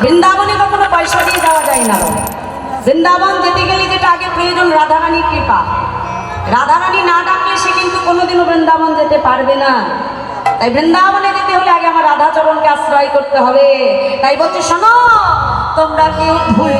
বৃন্দাবনে কখনো পয়সা দিয়ে যাওয়া যায় না। বৃন্দাবন যেতে গেলে যেটা আগে প্রয়োজন রাধারানীর কৃপা। রাধারানী না ডাকলে সে কিন্তু কোনোদিনও বৃন্দাবন যেতে পারবে না। তাই বৃন্দাবনে যেতে হলে আগে আমার রাধাচরণকে আশ্রয় করতে হবে। তাই বলছে শোনো, তোমরা কেউ ভুল